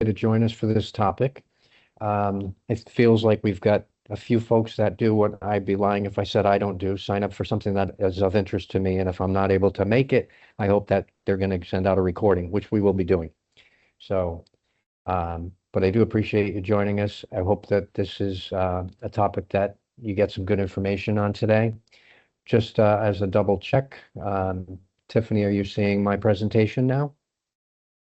to join us for this topic. It feels like we've got a few folks that do what I'd be lying if I said I don't do, sign up for something that is of interest to me. And if I'm not able to make it, I hope that they're going to send out a recording, which we will be doing. So, but I do appreciate you joining us. I hope that this is a topic that you get some good information on today. Just as a double check, Tiffany, are you seeing my presentation now?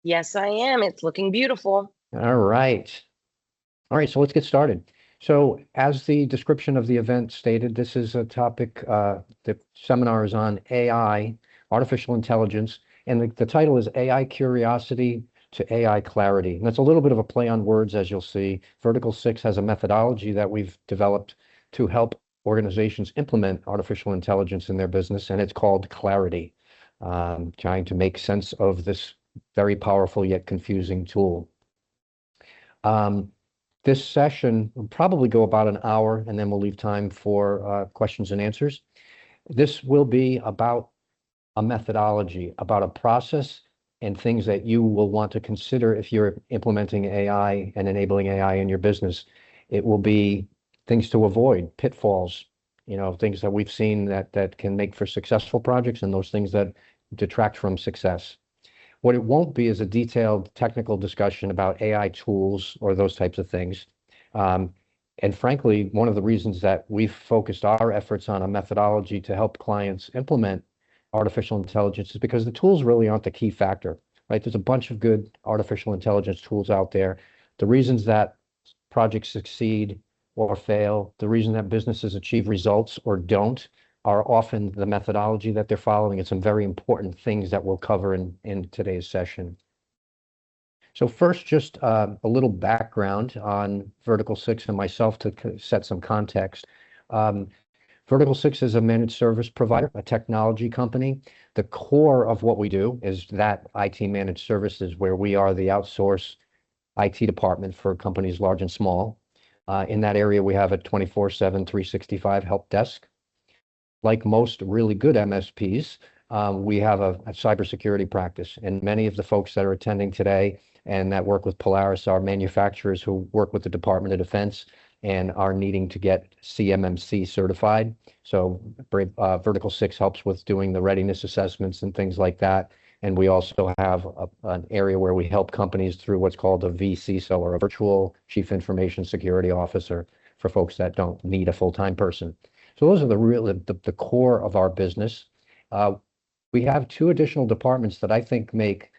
Yes, I am. It's looking beautiful. All right. All right, so let's get started. So as the description of the event stated, this is a topic, the seminar is on AI, artificial intelligence, and the title is AI Curiosity to AI Clarity. And that's a little bit of a play on words, as you'll see. Vertikal6 has a methodology that we've developed to help organizations implement artificial intelligence in their business, and it's called Clarity, trying to make sense of this very powerful yet confusing tool. This session will probably go about an hour, and then we'll leave time for questions and answers. This will be about a methodology, about a process and things that you will want to consider if you're implementing AI and enabling AI in your business. It will be things to avoid, pitfalls, things that we've seen that can make for successful projects and those things that detract from success. What it won't be is a detailed technical discussion about AI tools or those types of things. And frankly, one of the reasons that we've focused our efforts on a methodology to help clients implement artificial intelligence is because the tools really aren't the key factor, right? There's a bunch of good artificial intelligence tools out there. The reasons that projects succeed or fail, the reason that businesses achieve results or don't, are often the methodology that they're following and some very important things that we'll cover in today's session. So first, just a little background on Vertikal6 and myself to set some context. Vertikal6 is a managed service provider, a technology company. The core of what we do is that IT managed services, where we are the outsource IT department for companies large and small. In that area, we have a 24/7, 365 help desk. Like most really good MSPs, we have a cybersecurity practice, and many of the folks that are attending today and that work with Polaris are manufacturers who work with the Department of Defense and are needing to get CMMC certified. So Vertikal6 helps with doing the readiness assessments and things like that. And we also have an area where we help companies through what's called a VCISO, or a virtual chief information security officer, for folks that don't need a full-time person. So those are the core of our business. We have two additional departments that I think make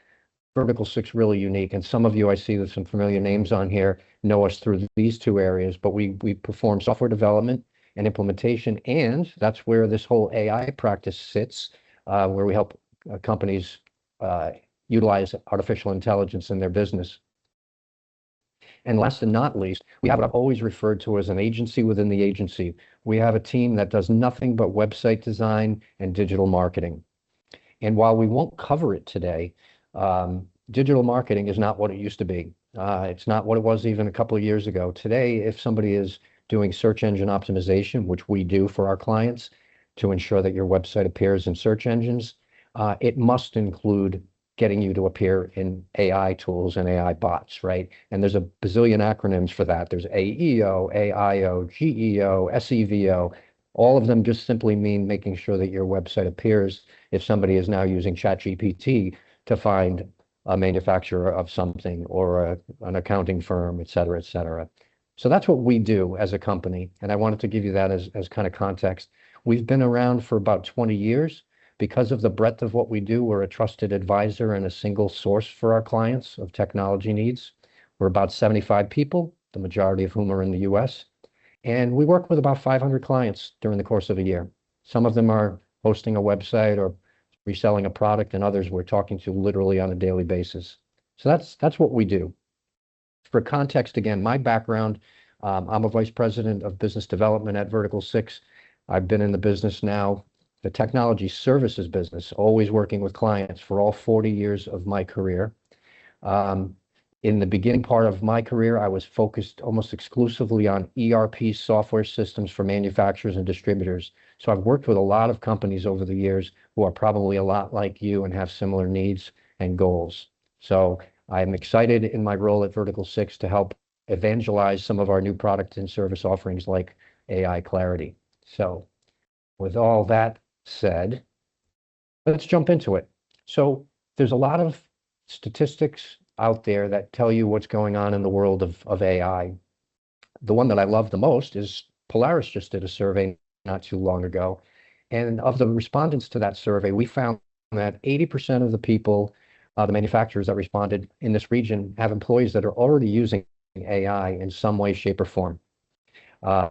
Vertikal6 really unique. And some of you, I see there's some familiar names on here, know us through these two areas, but we perform software development and implementation. And that's where this whole AI practice sits, where we help companies utilize artificial intelligence in their business. And last and not least, we have what I've always referred to as an agency within the agency. We have a team that does nothing but website design and digital marketing. And while we won't cover it today, digital marketing is not what it used to be. It's not what it was even a couple of years ago. Today, if somebody is doing search engine optimization, which we do for our clients to ensure that your website appears in search engines, it must include getting you to appear in AI tools and AI bots, right? And there's a bazillion acronyms for that. There's AEO, AIO, GEO, SEVO. All of them just simply mean making sure that your website appears if somebody is now using ChatGPT to find a manufacturer of something or an accounting firm, et cetera, et cetera. So that's what we do as a company. And I wanted to give you that as kind of context. We've been around for about 20 years. Because of the breadth of what we do, we're a trusted advisor and a single source for our clients of technology needs. We're about 75 people, the majority of whom are in the US. And we work with about 500 clients during the course of a year. Some of them are hosting a website or reselling a product, and others we're talking to literally on a daily basis. So that's what we do. For context, again, my background, I'm a vice president of business development at Vertikal6. I've been in the business now, the technology services business, always working with clients for all 40 years of my career. In the beginning part of my career, I was focused almost exclusively on ERP software systems for manufacturers and distributors. So I've worked with a lot of companies over the years who are probably a lot like you and have similar needs and goals. So I'm excited in my role at Vertikal6 to help evangelize some of our new product and service offerings like AI Clarity. So with all that said, let's jump into it. So there's a lot of statistics out there that tell you what's going on in the world of AI. The one that I love the most is Polaris just did a survey not too long ago. And of the respondents to that survey, we found that 80% of the people, the manufacturers that responded in this region, have employees that are already using AI in some way, shape, or form. A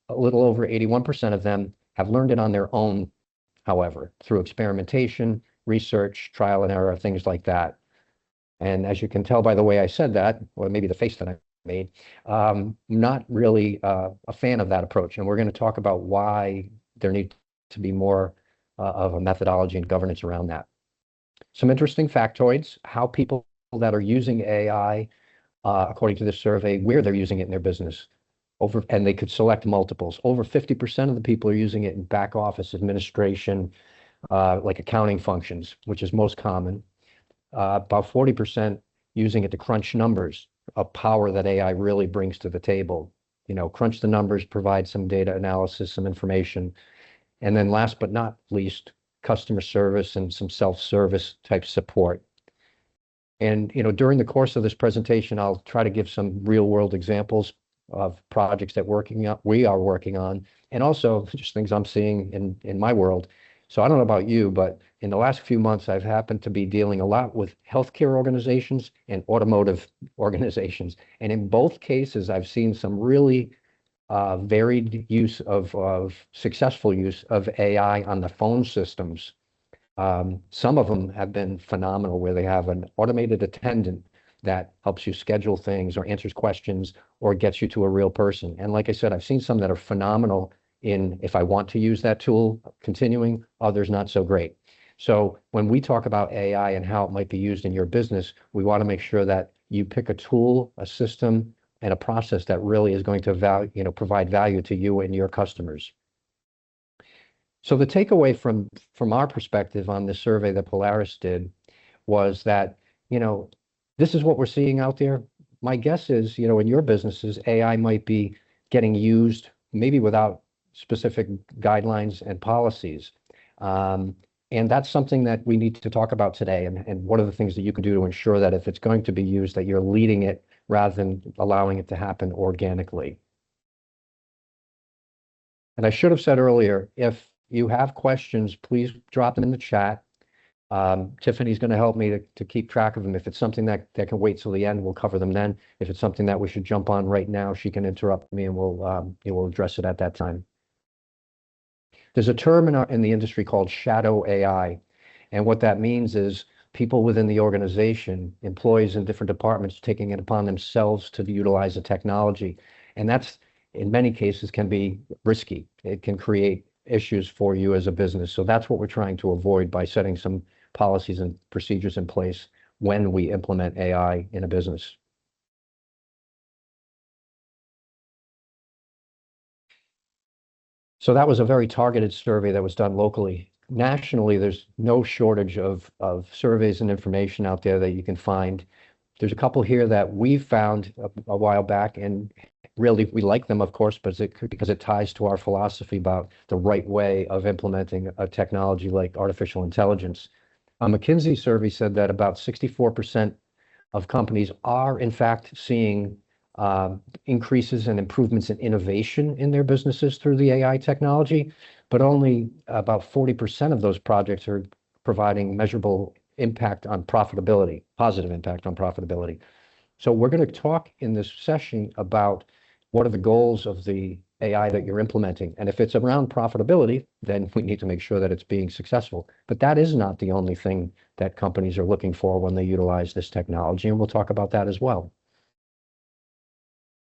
little over 81% of them have learned it on their own, however, through experimentation, research, trial and error, things like that. And as you can tell by the way I said that, or maybe the face that I made, not really a fan of that approach. And we're going to talk about why there needs to be more of a methodology and governance around that. Some interesting factoids, how people that are using AI, according to this survey, where they're using it in their business. And they could select multiples. Over 50% of the people are using it in back office administration, like accounting functions, which is most common. About 40% using it to crunch numbers, a power that AI really brings to the table. You know, crunch the numbers, provide some data analysis, some information. And then last but not least, customer service and some self-service type support. And, you know, during the course of this presentation, I'll try to give some real world examples of projects that we are working on, and also just things I'm seeing in my world. So I don't know about you, but in the last few months, I've happened to be dealing a lot with healthcare organizations and automotive organizations. And in both cases, I've seen some really varied use of successful use of AI on the phone systems. Some of them have been phenomenal, where they have an automated attendant that helps you schedule things or answers questions or gets you to a real person. And like I said, I've seen some that are phenomenal in, if I want to use that tool, continuing, others not so great. So when we talk about AI and how it might be used in your business, we want to make sure that you pick a tool, a system, and a process that really is going to provide value to you and your customers. So the takeaway from our perspective on this survey that Polaris did was that, you know, this is what we're seeing out there. My guess is, you know, in your businesses, AI might be getting used maybe without specific guidelines and policies. And that's something that we need to talk about today. And what are the things that you can do to ensure that if it's going to be used, that you're leading it rather than allowing it to happen organically. And I should have said earlier, if you have questions, please drop them in the chat. Tiffany's going to help me to keep track of them. If it's something that can wait till the end, we'll cover them then. If it's something that we should jump on right now, she can interrupt me and we'll address it at that time. There's a term in the industry called shadow AI. And what that means is people within the organization, employees in different departments, taking it upon themselves to utilize the technology. And that's, in many cases, can be risky. It can create issues for you as a business. So that's what we're trying to avoid by setting some policies and procedures in place when we implement AI in a business. So that was a very targeted survey that was done locally. Nationally, there's no shortage of surveys and information out there that you can find. There's a couple here that we found a while back, and really we like them, of course, but because it ties to our philosophy about the right way of implementing a technology like artificial intelligence. A McKinsey survey said that about 64% of companies are in fact seeing increases and improvements in innovation in their businesses through the AI technology, but only about 40% of those projects are providing measurable impact on profitability, positive impact on profitability. So we're going to talk in this session about what are the goals of the AI that you're implementing. And if it's around profitability, then we need to make sure that it's being successful. But that is not the only thing that companies are looking for when they utilize this technology. And we'll talk about that as well.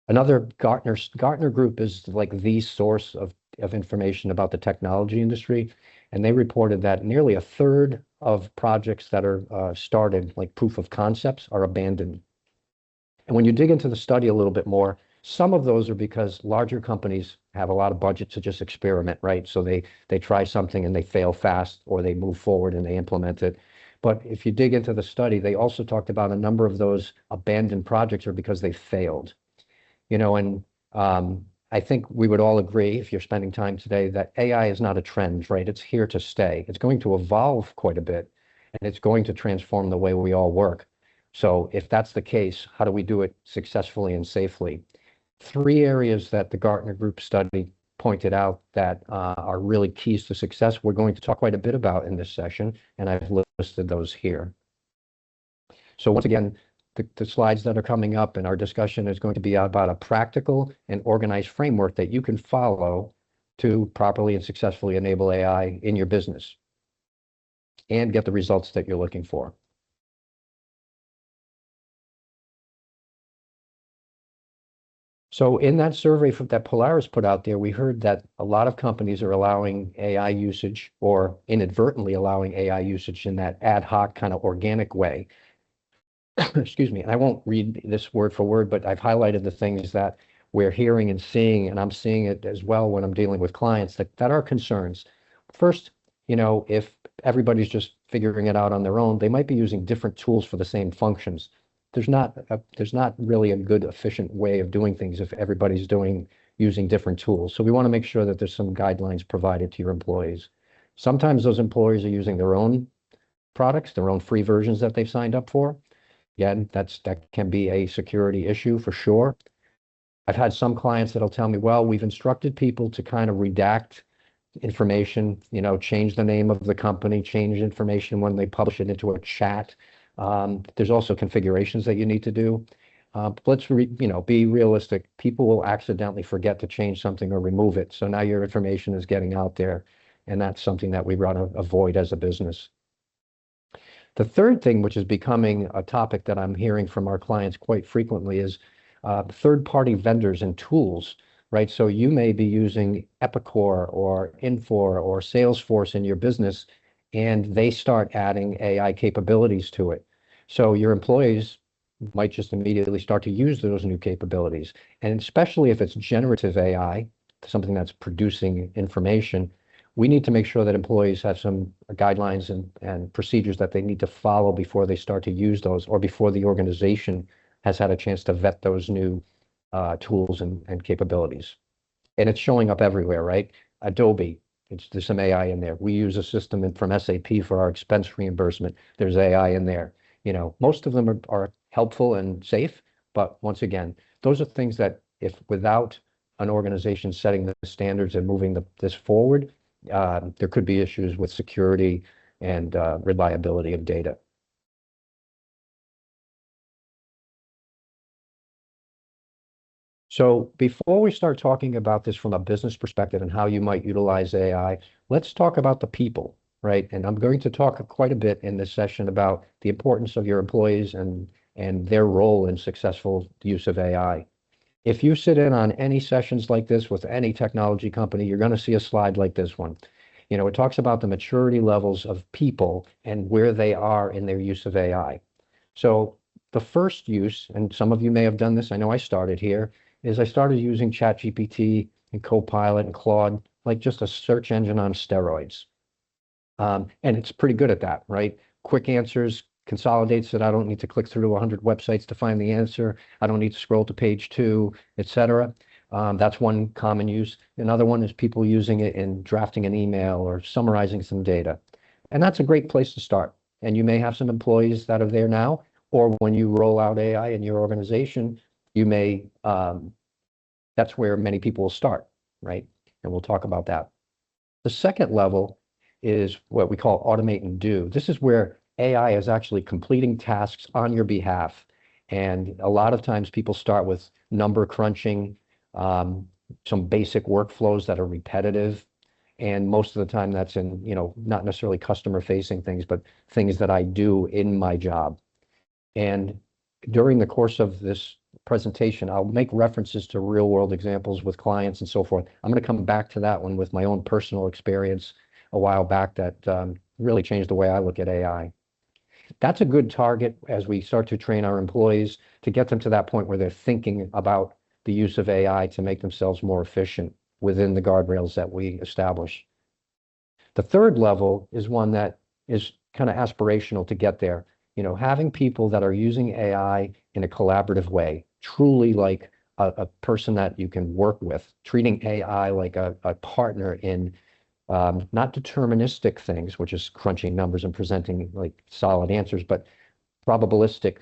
Another Gartner group is like the source of information about the technology industry. And they reported that nearly a third of projects that are started, like proof of concepts, are abandoned. And when you dig into the study a little bit more, some of those are because larger companies have a lot of budget to just experiment, right? So they try something and they fail fast, or they move forward and they implement it. But if you dig into the study, they also talked about a number of those abandoned projects are because they failed. And I think we would all agree, if you're spending time today, that AI is not a trend, right? It's here to stay. It's going to evolve quite a bit, and it's going to transform the way we all work. So if that's the case, how do we do it successfully and safely? Three areas that the Gartner Group study pointed out that are really keys to success, we're going to talk quite a bit about in this session, and I've listed those here. So once again, the slides that are coming up and our discussion is going to be about a practical and organized framework that you can follow to properly and successfully enable AI in your business and get the results that you're looking for. So in that survey that Polaris put out there, we heard that a lot of companies are allowing AI usage or inadvertently allowing AI usage in that ad hoc kind of organic way. Excuse me, and I won't read this word for word, but I've highlighted the things that we're hearing and seeing, and I'm seeing it as well when I'm dealing with clients that are concerns. First, if everybody's just figuring it out on their own, they might be using different tools for the same functions. There's not really a good, efficient way of doing things if everybody's using different tools. So we want to make sure that there's some guidelines provided to your employees. Sometimes those employees are using their own products, their own free versions that they've signed up for. Again, that can be a security issue for sure. I've had some clients that'll tell me, well, we've instructed people to kind of redact information, change the name of the company, change information when they publish it into a chat. There's also configurations that you need to do. Let's be realistic. People will accidentally forget to change something or remove it. So now your information is getting out there, and that's something that we want to avoid as a business. The third thing, which is becoming a topic that I'm hearing from our clients quite frequently, is third-party vendors and tools, right? So you may be using Epicor or Infor or Salesforce in your business, and they start adding AI capabilities to it. So your employees might just immediately start to use those new capabilities. And especially if it's generative AI, something that's producing information, we need to make sure that employees have some guidelines and procedures that they need to follow before they start to use those or before the organization has had a chance to vet those new tools and capabilities. And it's showing up everywhere, right? Adobe, there's some AI in there. We use a system from SAP for our expense reimbursement. There's AI in there. Most of them are helpful and safe, but once again, those are things that if without an organization setting the standards and moving this forward, there could be issues with security and reliability of data. So before we start talking about this from a business perspective and how you might utilize AI, let's talk about the people, right? And I'm going to talk quite a bit in this session about the importance of your employees and their role in successful use of AI. If you sit in on any sessions like this with any technology company, you're going to see a slide like this one. It talks about the maturity levels of people and where they are in their use of AI. So the first use, and some of you may have done this, I know I started here, is I started using ChatGPT and Copilot and Claude, like just a search engine on steroids. And it's pretty good at that, right? Quick answers, consolidates it. I don't need to click through 100 websites to find the answer. I don't need to scroll to page 2, etc. That's one common use. Another one is people using it in drafting an email or summarizing some data. And that's a great place to start. And you may have some employees that are there now, or when you roll out AI in your organization, that's where many people will start, right? And we'll talk about that. The second level is what we call automate and do. This is where AI is actually completing tasks on your behalf. And a lot of times people start with number crunching, some basic workflows that are repetitive. And most of the time that's in, not necessarily customer facing things, but things that I do in my job. And during the course of this presentation, I'll make references to real world examples with clients and so forth. I'm going to come back to that one with my own personal experience a while back that really changed the way I look at AI. That's a good target as we start to train our employees to get them to that point where they're thinking about the use of AI to make themselves more efficient within the guardrails that we establish. The third level is one that is kind of aspirational to get there. Having people that are using AI in a collaborative way, truly like a person that you can work with, treating AI like a partner in not deterministic things, which is crunching numbers and presenting like solid answers, but probabilistic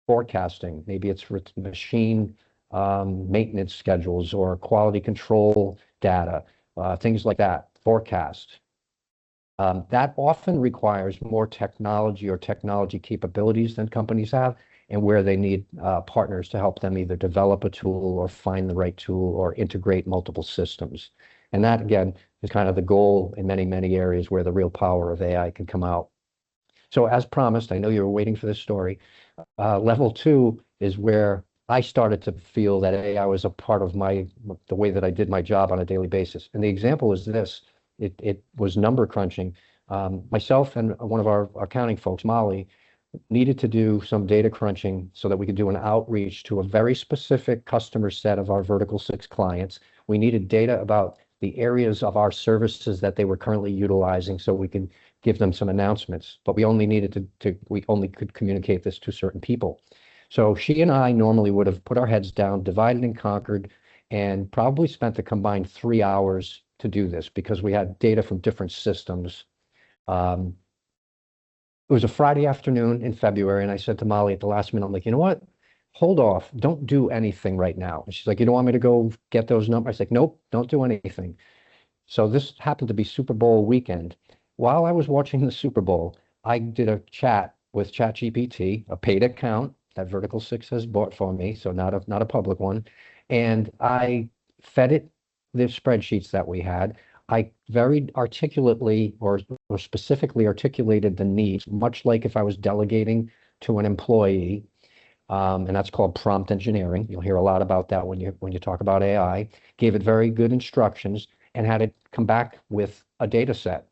forecasting. Maybe it's for machine maintenance schedules or quality control data, things like that, forecast. That often requires more technology or technology capabilities than companies have, and where they need partners to help them either develop a tool or find the right tool or integrate multiple systems. And that, again, is kind of the goal in many, many areas where the real power of AI can come out. So as promised, I know you were waiting for this story. Level two is where I started to feel that AI was a part of the way that I did my job on a daily basis. And the example is this. It was number crunching. Myself and one of our accounting folks, Molly, needed to do some data crunching so that we could do an outreach to a very specific customer set of our Vertikal6 clients. We needed data about the areas of our services that they were currently utilizing so we could give them some announcements. But we only needed we only could communicate this to certain people. So she and I normally would have put our heads down, divided and conquered, and probably spent a combined 3 hours to do this because we had data from different systems. It was a Friday afternoon in February, and I said to Molly at the last minute, I'm like, you know what? Hold off. Don't do anything right now. And she's like, you don't want me to go get those numbers? I was like, nope, don't do anything. So this happened to be Super Bowl weekend. While I was watching the Super Bowl, I did a chat with ChatGPT, a paid account that Vertikal6 has bought for me, so not a public one. And I fed it the spreadsheets that we had. I very articulately or specifically articulated the needs, much like if I was delegating to an employee, and that's called prompt engineering. You'll hear a lot about that when you talk about AI. Gave it very good instructions and had it come back with a data set.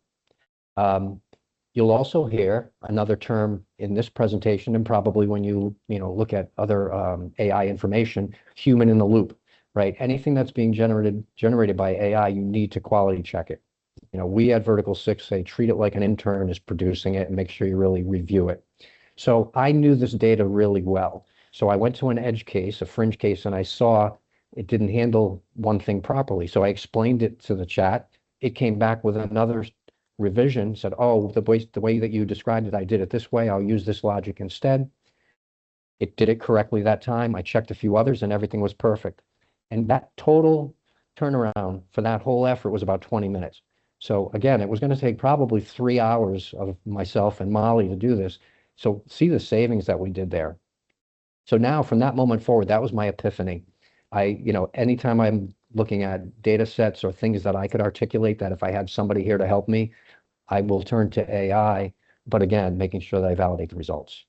You'll also hear another term in this presentation, and probably when you look at other AI information, human in the loop, right? Anything that's being generated by AI, you need to quality check it. We at Vertikal6 say treat it like an intern is producing it and make sure you really review it. So I knew this data really well. So I went to an edge case, a fringe case, and I saw it didn't handle one thing properly. So I explained it to the chat. It came back with another revision, said, oh, the way that you described it, I did it this way. I'll use this logic instead. It did it correctly that time. I checked a few others and everything was perfect. And that total turnaround for that whole effort was about 20 minutes. So again, it was going to take probably 3 hours of myself and Molly to do this. So see the savings that we did there. So now from that moment forward, that was my epiphany. Anytime I'm looking at data sets or things that I could articulate that if I had somebody here to help me, I will turn to AI, but again, making sure that I validate the results.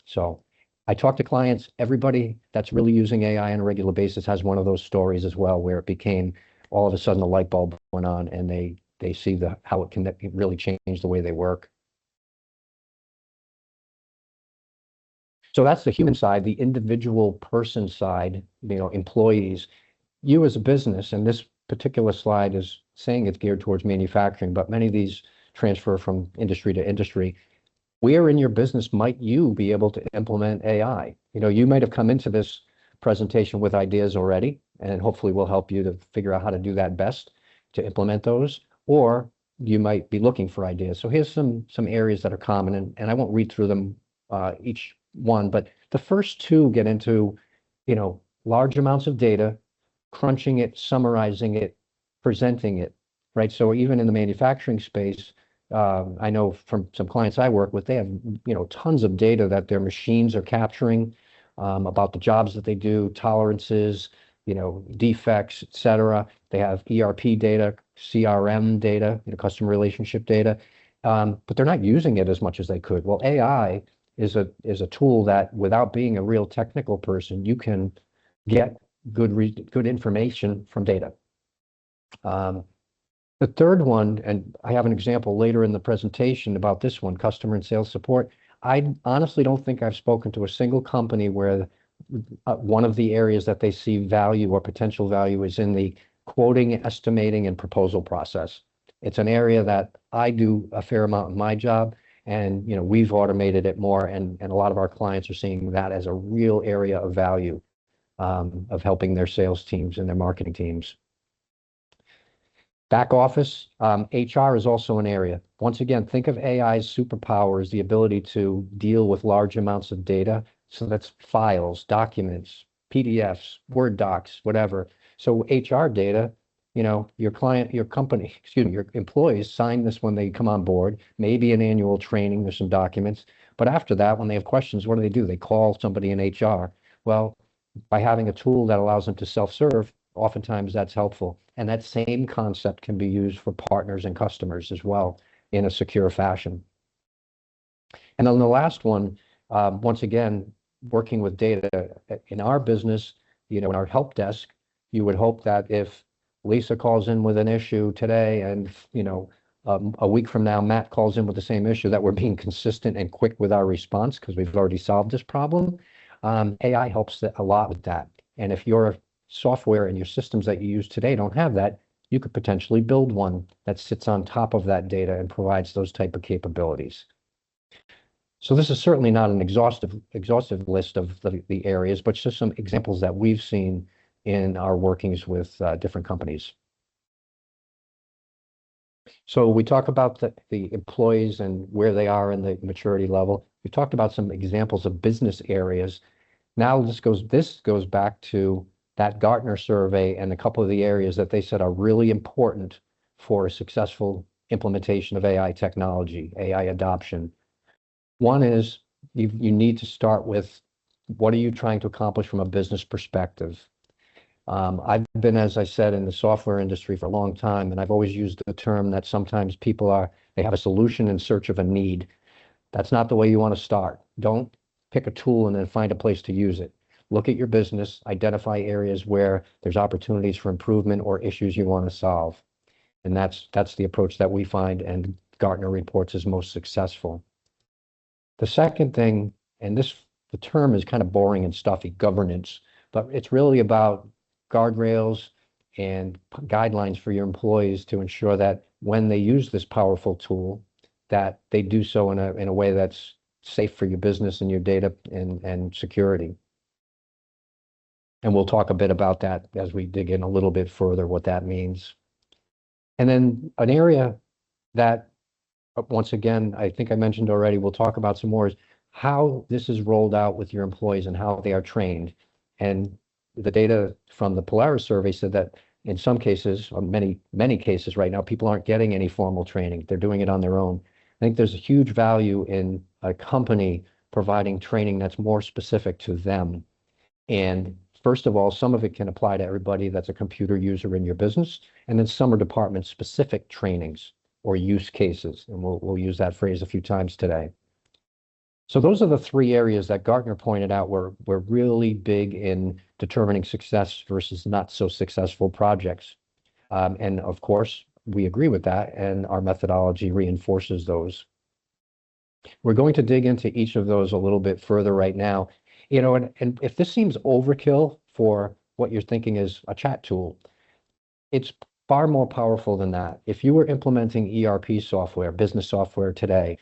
So I talk to clients, everybody that's really using AI on a regular basis has one of those stories as well, where it became all of a sudden a light bulb went on and they see how it can really change the way they work. So that's the human side, the individual person side, employees. You as a business, and this particular slide is saying it's geared towards manufacturing, but many of these transfer from industry to industry. Where in your business might you be able to implement AI? You might have come into this presentation with ideas already, and hopefully we'll help you to figure out how to do that best to implement those, or you might be looking for ideas. So here's some areas that are common, and I won't read through them each one, but the first two get into, large amounts of data, crunching it, summarizing it, presenting it, right? So even in the manufacturing space, I know from some clients I work with, they have, tons of data that their machines are capturing about the jobs that they do, tolerances, defects, et cetera. They have ERP data, CRM data, customer relationship data, but they're not using it as much as they could. Well, AI is a tool that, without being a real technical person, you can get good information from data. The third one, and I have an example later in the presentation about this one, customer and sales support. I honestly don't think I've spoken to a single company where one of the areas that they see value or potential value is in the quoting, estimating, and proposal process. It's an area that I do a fair amount in my job, And we've automated it more, and a lot of our clients are seeing that as a real area of value, of helping their sales teams and their marketing teams. Back office, HR is also an area. Once again, think of AI's superpower as the ability to deal with large amounts of data. So that's files, documents, PDFs, Word docs, whatever. So HR data, your client, your company, excuse me, your employees sign this when they come on board, maybe an annual training, there's some documents. But after that, when they have questions, what do? They call somebody in HR. Well, by having a tool that allows them to self-serve, oftentimes that's helpful. And that same concept can be used for partners and customers as well in a secure fashion. And then the last one, once again, working with data in our business, in our help desk, you would hope that if Lisa calls in with an issue today and, a week from now, Matt calls in with the same issue, that we're being consistent and quick with our response because we've already solved this problem. AI helps a lot with that. And if your software and your systems that you use today don't have that, you could potentially build one that sits on top of that data and provides those type of capabilities. So this is certainly not an exhaustive list of the areas, but just some examples that we've seen in our workings with different companies. So we talk about the employees and where they are in the maturity level. We talked about some examples of business areas. Now this goes back to that Gartner survey and a couple of the areas that they said are really important for a successful implementation of AI technology, AI adoption. One is you need to start with, what are you trying to accomplish from a business perspective? I've been, as I said, in the software industry for a long time, and I've always used the term that sometimes they have a solution in search of a need. That's not the way you want to start. Don't pick a tool and then find a place to use it. Look at your business, identify areas where there's opportunities for improvement or issues you want to solve. And that's the approach that we find and Gartner reports is most successful. The second thing, and the term is kind of boring and stuffy, governance, but it's really about guardrails and guidelines for your employees to ensure that when they use this powerful tool, that they do so in a way that's safe for your business and your data and security. And we'll talk a bit about that as we dig in a little bit further, what that means. And then an area that, once again, I think I mentioned already, we'll talk about some more, is how this is rolled out with your employees and how they are trained. And the data from the Polaris survey said that in some cases, or many cases right now, people aren't getting any formal training. They're doing it on their own. I think there's a huge value in a company providing training that's more specific to them. And first of all, some of it can apply to everybody that's a computer user in your business. And then some are department-specific trainings or use cases. And we'll use that phrase a few times today. So those are the three areas that Gartner pointed out were really big in determining success versus not so successful projects. And of course, we agree with that, and our methodology reinforces those. We're going to dig into each of those a little bit further right now. And if this seems overkill for what you're thinking is a chat tool, it's far more powerful than that. If you were implementing ERP software, business software today,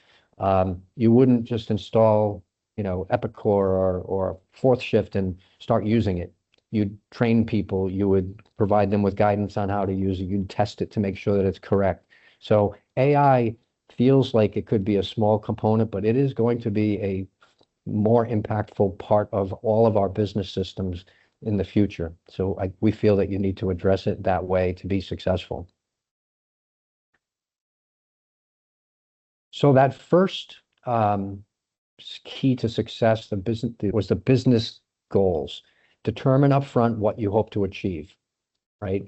you wouldn't just install, Epicor or Fourth Shift and start using it. You'd train people, you would provide them with guidance on how to use it, you'd test it to make sure that it's correct. So AI feels like it could be a small component, but it is going to be a more impactful part of all of our business systems in the future. So we feel that you need to address it that way to be successful. So that first key to success, was the business goals. Determine upfront what you hope to achieve, right?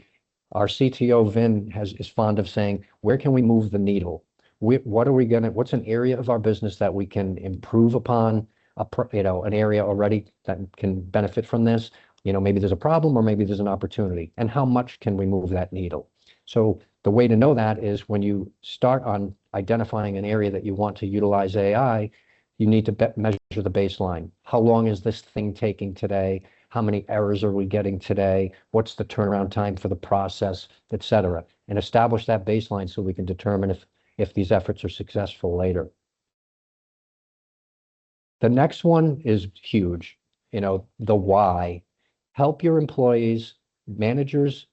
Our CTO Vin is fond of saying, where can we move the needle? What's an area of our business that we can improve upon, an area already that can benefit from this? Maybe there's a problem or maybe there's an opportunity. And how much can we move that needle? So the way to know that is when you start on identifying an area that you want to utilize AI, you need to measure the baseline. How long is this thing taking today? How many errors are we getting today? What's the turnaround time for the process, et cetera? And establish that baseline so we can determine if these efforts are successful later. The next one is huge, the why. Help your employees, managers,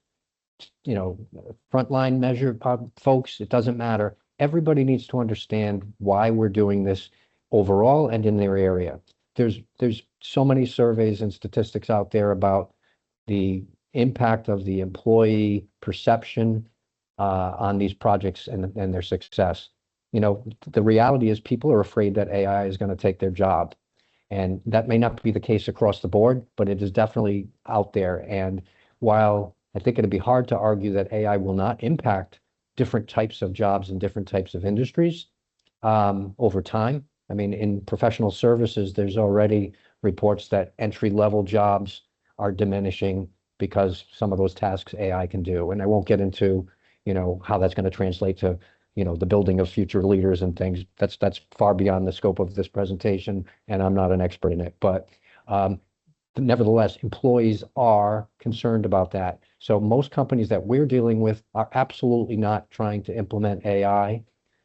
frontline measure folks, it doesn't matter. Everybody needs to understand why we're doing this overall and in their area. There's so many surveys and statistics out there about the impact of the employee perception on these projects and their success. The reality is people are afraid that AI is going to take their job. And that may not be the case across the board, but it is definitely out there. And while I think it'd be hard to argue that AI will not impact different types of jobs and different types of industries over time. I mean, in professional services, there's already reports that entry-level jobs are diminishing because some of those tasks AI can do. And I won't get into, how that's going to translate to, the building of future leaders and things. That's far beyond the scope of this presentation, and I'm not an expert in it. But nevertheless, employees are concerned about that. So most companies that we're dealing with are absolutely not trying to implement AI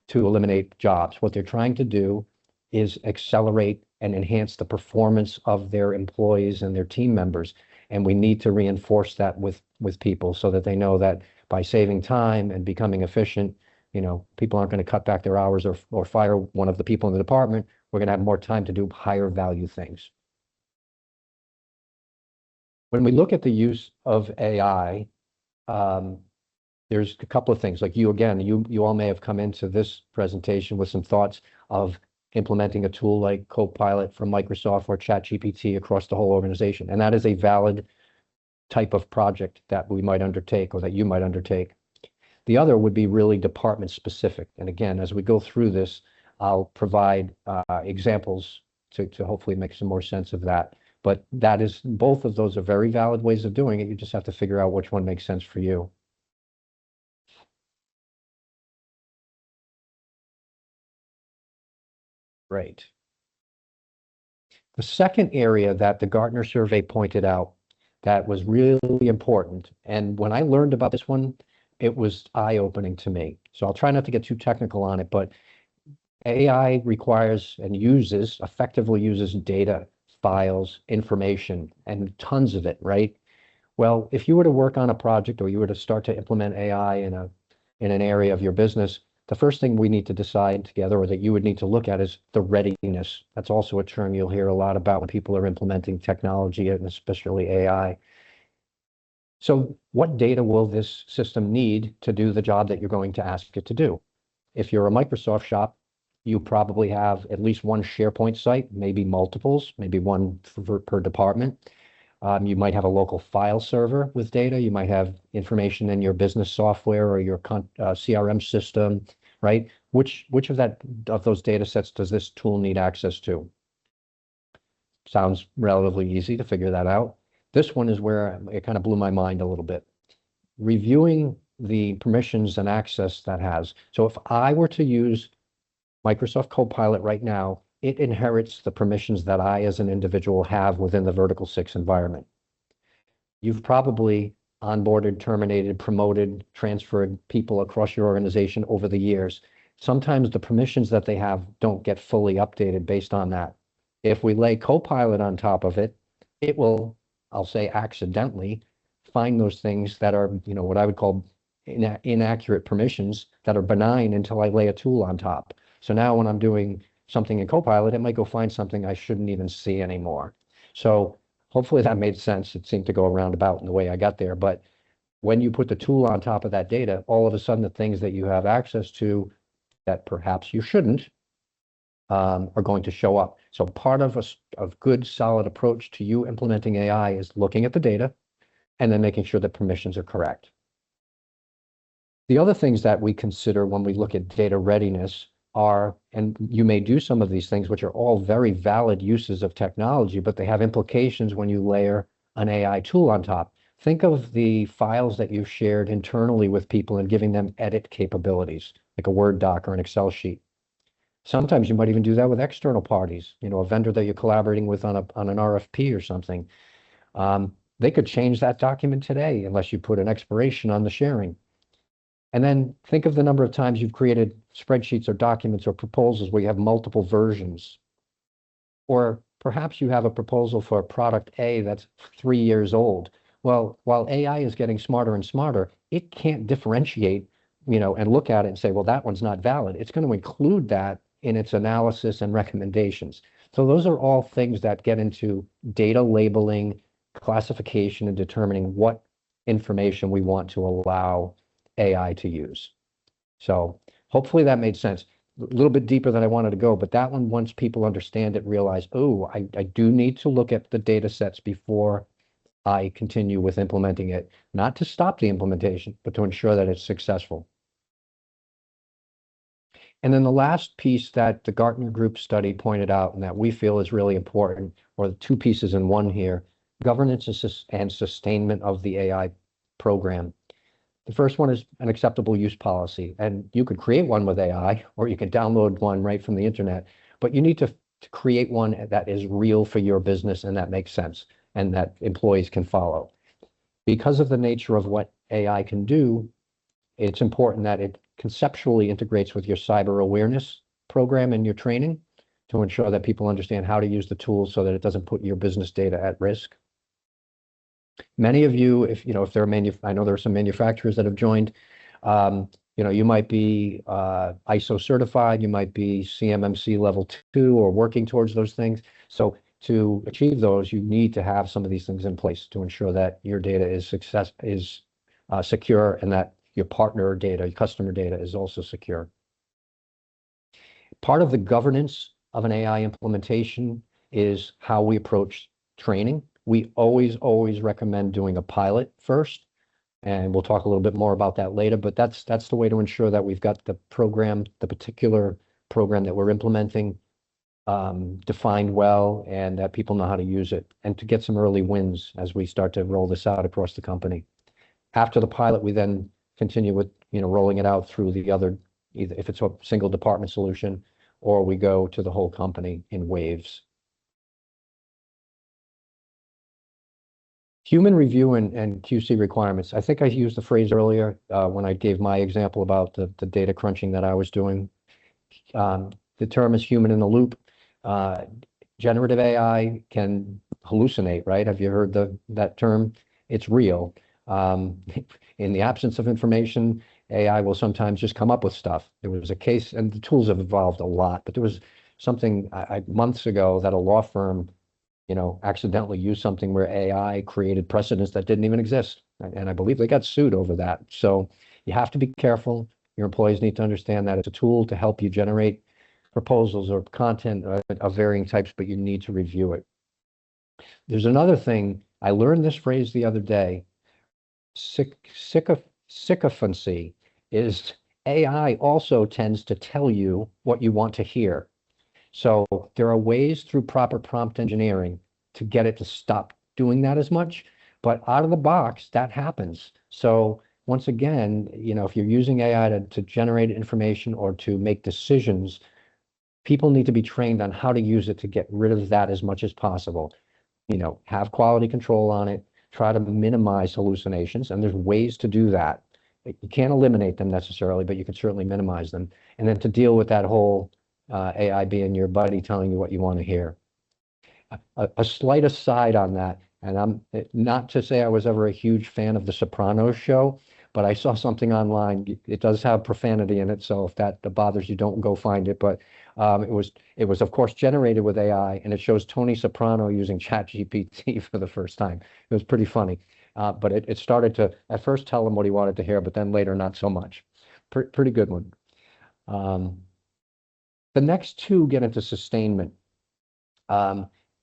to eliminate jobs. What they're trying to do is accelerate and enhance the performance of their employees and their team members. And we need to reinforce that with people so that they know that by saving time and becoming efficient, people aren't going to cut back their hours or fire one of the people in the department. We're going to have more time to do higher value things. When we look at the use of AI, there's a couple of things. Like you all may have come into this presentation with some thoughts of implementing a tool like Copilot from Microsoft or ChatGPT across the whole organization. And that is a valid type of project that we might undertake or that you might undertake. The other would be really department specific. And again, as we go through this, I'll provide examples to hopefully make some more sense of that. But both of those are very valid ways of doing it. You just have to figure out which one makes sense for you. Great. The second area that the Gartner survey pointed out that was really important, and when I learned about this one, it was eye-opening to me. So I'll try not to get too technical on it, but AI requires and effectively uses data, files, information, and tons of it, right? Well, if you were to work on a project or you were to start to implement AI in an area of your business, the first thing we need to decide together, or that you would need to look at, is the readiness. That's also a term you'll hear a lot about when people are implementing technology, and especially AI. So what data will this system need to do the job that you're going to ask it to do? If you're a Microsoft shop, you probably have at least one SharePoint site, maybe multiples, maybe one per department. You might have a local file server with data. You might have information in your business software or your CRM system, right? Which of those data sets does this tool need access to? Sounds relatively easy to figure that out. This one is where it kind of blew my mind a little bit. Reviewing the permissions and access that has. So if I were to use Microsoft Copilot right now, it inherits the permissions that I as an individual have within the Vertikal6 environment. You've probably onboarded, terminated, promoted, transferred people across your organization over the years. Sometimes the permissions that they have don't get fully updated based on that. If we lay Copilot on top of it, it will, I'll say accidentally, find those things that are, what I would call inaccurate permissions that are benign until I lay a tool on top. So now when I'm doing something in Copilot, it might go find something I shouldn't even see anymore. So hopefully that made sense. It seemed to go roundabout in the way I got there. But when you put the tool on top of that data, all of a sudden the things that you have access to that perhaps you shouldn't are going to show up. So part of a good, solid approach to you implementing AI is looking at the data and then making sure that permissions are correct. The other things that we consider when we look at data readiness are, and you may do some of these things, which are all very valid uses of technology, but they have implications when you layer an AI tool on top. Think of the files that you've shared internally with people and giving them edit capabilities, like a Word doc or an Excel sheet. Sometimes you might even do that with external parties, a vendor that you're collaborating with on an RFP or something. They could change that document today unless you put an expiration on the sharing. And then think of the number of times you've created spreadsheets or documents or proposals where you have multiple versions. Or perhaps you have a proposal for a product A that's 3 years old. Well, while AI is getting smarter and smarter, it can't differentiate, and look at it and say, well, that one's not valid. It's going to include that in its analysis and recommendations. So those are all things that get into data labeling, classification, and determining what information we want to allow AI to use. So hopefully that made sense. A little bit deeper than I wanted to go, but that one, once people understand it, realize, oh, I do need to look at the data sets before I continue with implementing it, not to stop the implementation, but to ensure that it's successful. And then the last piece that the Gartner Group study pointed out and that we feel is really important, or the two pieces in one here, governance and sustainment of the AI program. The first one is an acceptable use policy, and you could create one with AI, or you can download one right from the internet, but you need to create one that is real for your business and that makes sense and that employees can follow. Because of the nature of what AI can do, it's important that it conceptually integrates with your cyber awareness program and your training to ensure that people understand how to use the tools so that it doesn't put your business data at risk. Many of you, if there are I know there are some manufacturers that have joined. You might be ISO certified, you might be CMMC level 2 or working towards those things. So to achieve those, you need to have some of these things in place to ensure that your data is secure and that your partner data, your customer data is also secure. Part of the governance of an AI implementation is how we approach training. We always recommend doing a pilot first, and we'll talk a little bit more about that later, but that's the way to ensure that we've got the particular program that we're implementing defined well and that people know how to use it, and to get some early wins as we start to roll this out across the company. After the pilot, we then continue with rolling it out through the other, either if it's a single department solution or we go to the whole company in waves. Human review and QC requirements. I think I used the phrase earlier when I gave my example about the data crunching that I was doing. The term is human in the loop. Generative AI can hallucinate, right? Have you heard that term? It's real. In the absence of information, AI will sometimes just come up with stuff. There was a case, and the tools have evolved a lot, but there was something months ago that a law firm accidentally used something where AI created precedents that didn't even exist. And I believe they got sued over that. So you have to be careful. Your employees need to understand that it's a tool to help you generate proposals or content of varying types, but you need to review it. There's another thing. I learned this phrase the other day. Sycophancy is AI also tends to tell you what you want to hear. So there are ways through proper prompt engineering to get it to stop doing that as much, but out of the box, that happens. So once again, if you're using AI to generate information or to make decisions, people need to be trained on how to use it to get rid of that as much as possible. Have quality control on it, try to minimize hallucinations, and there's ways to do that. You can't eliminate them necessarily, but you can certainly minimize them. And then to deal with that whole AI being your buddy telling you what you want to hear. A slight aside on that, and I'm not to say I was ever a huge fan of The Sopranos show, but I saw something online. It does have profanity in it, so if that bothers you, don't go find it. But it was of course generated with AI, and it shows Tony Soprano using ChatGPT for the first time. It was pretty funny, but it started to at first tell him what he wanted to hear, but then later not so much. Pretty good one. The next two get into sustainment.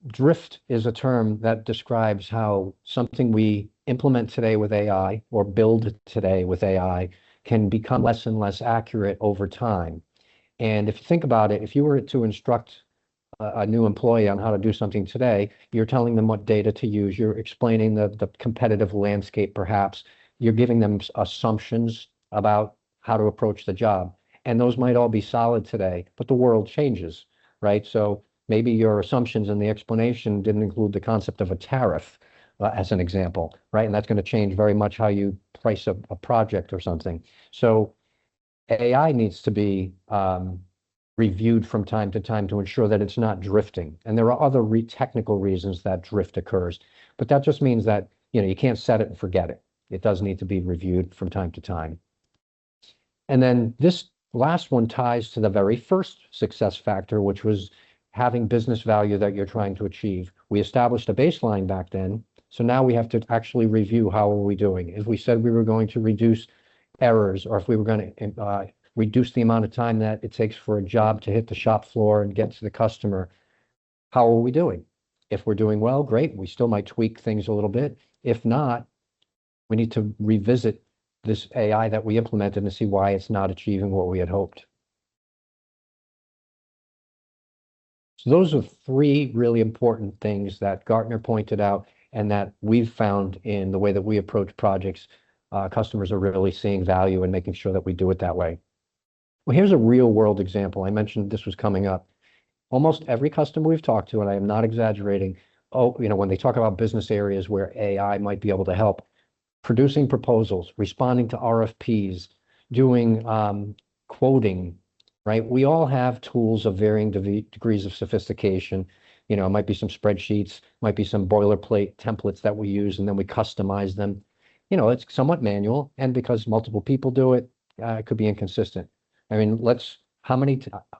Drift is a term that describes how something we implement today with AI or build today with AI can become less and less accurate over time. And if you think about it, if you were to instruct a new employee on how to do something today, you're telling them what data to use, you're explaining the competitive landscape perhaps, you're giving them assumptions about how to approach the job. And those might all be solid today, but the world changes, right? So maybe your assumptions and the explanation didn't include the concept of a tariff, as an example, right? And that's going to change very much how you price a project or something. So AI needs to be reviewed from time to time to ensure that it's not drifting. And there are other technical reasons that drift occurs, but that just means that, you can't set it and forget it. It does need to be reviewed from time to time. And then this last one ties to the very first success factor, which was having business value that you're trying to achieve. We established a baseline back then. So now we have to actually review how are we doing. If we said we were going to reduce errors, or if we were going to reduce the amount of time that it takes for a job to hit the shop floor and get to the customer, how are we doing? If we're doing well, great. We still might tweak things a little bit. If not, we need to revisit this AI that we implemented and see why it's not achieving what we had hoped. So those are three really important things that Gartner pointed out and that we've found in the way that we approach projects. Customers are really seeing value and making sure that we do it that way. Well, here's a real world example. I mentioned this was coming up. Almost every customer we've talked to, and I am not exaggerating, when they talk about business areas where AI might be able to help, producing proposals, responding to RFPs, doing quoting, right? We all have tools of varying degrees of sophistication. It might be some spreadsheets, might be some boilerplate templates that we use, and then we customize them. It's somewhat manual, and because multiple people do it, it could be inconsistent. I mean,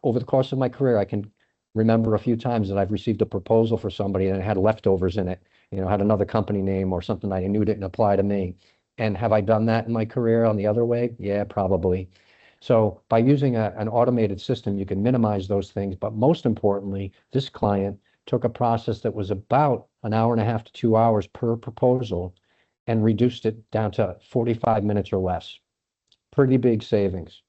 over the course of my career, I can remember a few times that I've received a proposal for somebody and it had leftovers in it, had another company name or something I knew didn't apply to me. And have I done that in my career on the other way? Yeah, probably. So by using an automated system, you can minimize those things. But most importantly, this client took a process that was about an hour and a half to 2 hours per proposal and reduced it down to 45 minutes or less. Pretty big savings.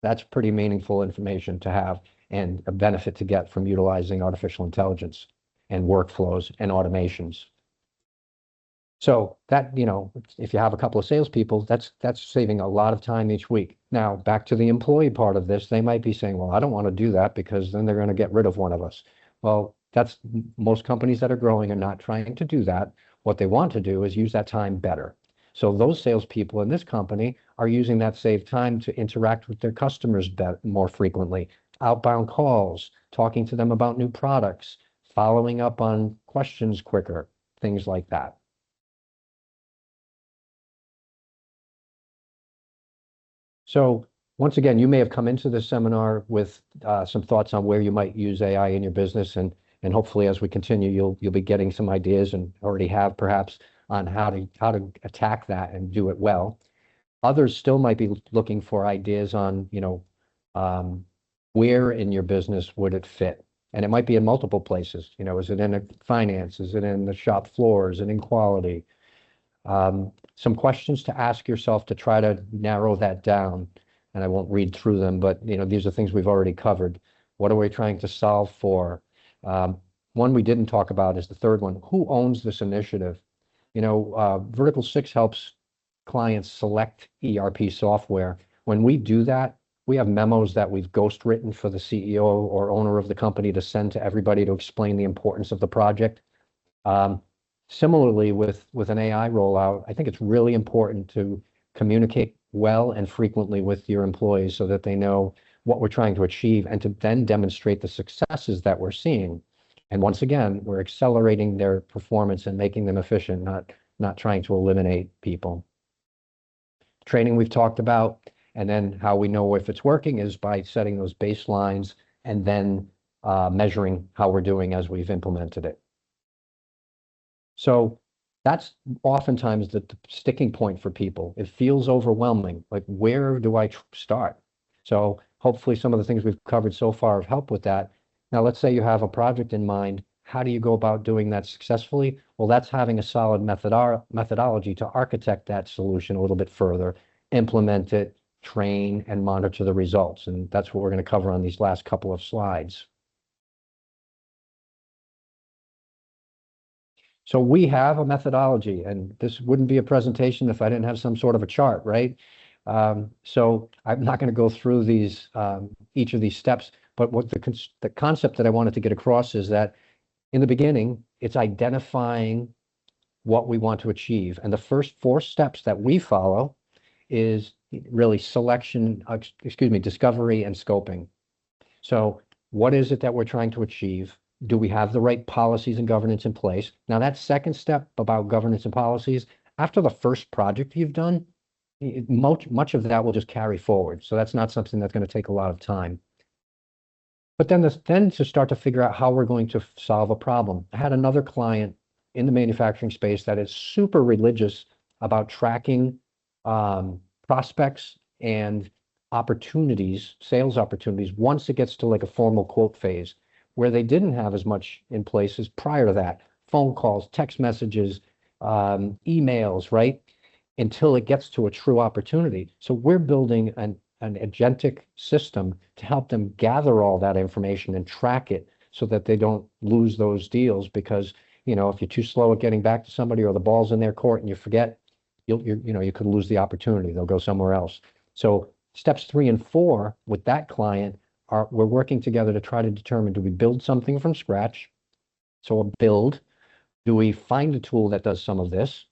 That's pretty meaningful information to have and a benefit to get from utilizing artificial intelligence and workflows and automations. So that, if you have a couple of salespeople, that's saving a lot of time each week. Now, back to the employee part of this, they might be saying, well, I don't want to do that because then they're going to get rid of one of us. Well, that's most companies that are growing are not trying to do that. What they want to do is use that time better. So those salespeople in this company are using that saved time to interact with their customers more frequently, outbound calls, talking to them about new products, following up on questions quicker, things like that. So once again, you may have come into this seminar with some thoughts on where you might use AI in your business, and hopefully as we continue, you'll be getting some ideas and already have perhaps on how to attack that and do it well. Others still might be looking for ideas on, where in your business would it fit? And it might be in multiple places. Is it in finance? Is it in the shop floor? Is it in quality? Some questions to ask yourself to try to narrow that down. And I won't read through them, but these are things we've already covered. What are we trying to solve for? One we didn't talk about is the third one. Who owns this initiative? Vertikal6 helps clients select ERP software. When we do that, we have memos that we've ghost written for the CEO or owner of the company to send to everybody to explain the importance of the project. Similarly, with an AI rollout, I think it's really important to communicate well and frequently with your employees so that they know what we're trying to achieve and to then demonstrate the successes that we're seeing. And once again, we're accelerating their performance and making them efficient, not trying to eliminate people. Training we've talked about, and then how we know if it's working is by setting those baselines and then measuring how we're doing as we've implemented it. So that's oftentimes the sticking point for people. It feels overwhelming. Like, where do I start? So hopefully some of the things we've covered so far have helped with that. Now, let's say you have a project in mind. How do you go about doing that successfully? Well, that's having a solid methodology to architect that solution a little bit further, implement it, train, and monitor the results. And that's what we're going to cover on these last couple of slides. So we have a methodology, and this wouldn't be a presentation if I didn't have some sort of a chart, right? So I'm not going to go through these each of these steps, but what the concept that I wanted to get across is that in the beginning, it's identifying what we want to achieve. And the first 4 steps that we follow is really discovery and scoping. So what is it that we're trying to achieve? Do we have the right policies and governance in place? Now, that second step about governance and policies, after the first project you've done, much of that will just carry forward. So that's not something that's going to take a lot of time. But then to start to figure out how we're going to solve a problem. I had another client in the manufacturing space that is super religious about tracking prospects and opportunities, sales opportunities, once it gets to like a formal quote phase, where they didn't have as much in place as prior to that. Phone calls, text messages, emails, right? Until it gets to a true opportunity. So we're building an agentic system to help them gather all that information and track it so that they don't lose those deals because, if you're too slow at getting back to somebody or the ball's in their court and you forget, you could lose the opportunity. They'll go somewhere else. So steps 3 and 4 with that client we're working together to try to determine, do we build something from scratch? So a build. Do we find a tool that does some of this?